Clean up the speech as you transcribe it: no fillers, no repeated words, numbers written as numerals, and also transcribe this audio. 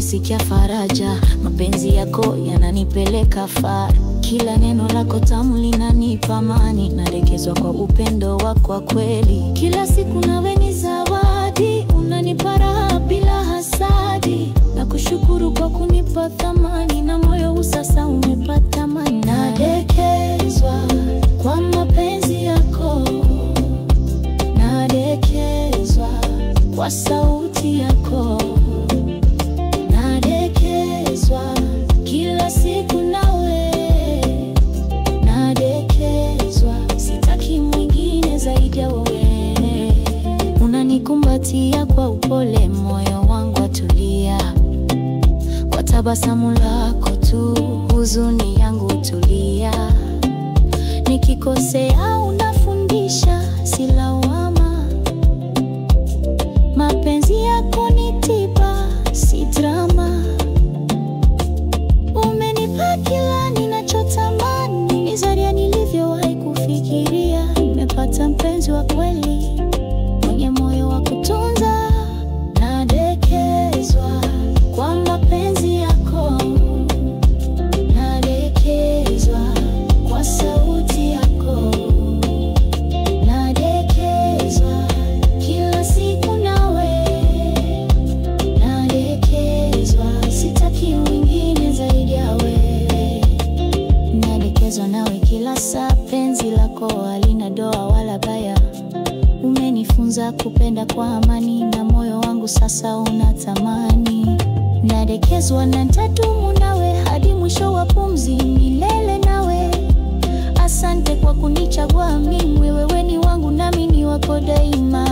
nasikia faraja, mapenzi yako yananipeleka far. Kila neno lako tamu linanipa amani, nadekezwa kwa upendo wako kwa kweli. Kila siku nawe ni zawadi, unanipa raha bila hasadi. Nakushukuru kwa kunipa thamani, na moyo huu sasa umepata amani. Nadekezwa kwa mapenzi yako, nadekezwa kwa sauti yako, nadekezwa kila siku nawe, nadekezwa sitaki mwingine zaidi ya wewe. Unanikumbatia kwa upole, moyo wangu atulia. Kwa tabasamu lako tu, huzuni yangu tulia. Nikikosea unafundisha, si lawama. Mapenzi yako ni tiba, si drama. Umenipa kila ninachotamani, ni zaidi ya nilivyowahi kufikiria. Nimepata mpenzi wa kweli, mwenye moyo wa kutunza. Nadekezwa kwa mapenzi yako, nadekezwa kwa sauti yako, nadekezwa kila siku nawe, nadekezwa sitaki mwingine zaidi ya wewe. Nadekezwa nawe kila saa, penzi lako halina doa wala baya. Umenifunza kupenda kwa amani, na moyo wangu sasa unatamani. Nadekezwa na nitadumu nawe hadi mwisho wa pumzi, milele nawe. Asante kwa kunichagua mimi, wewe ni wangu nami ni wako daima.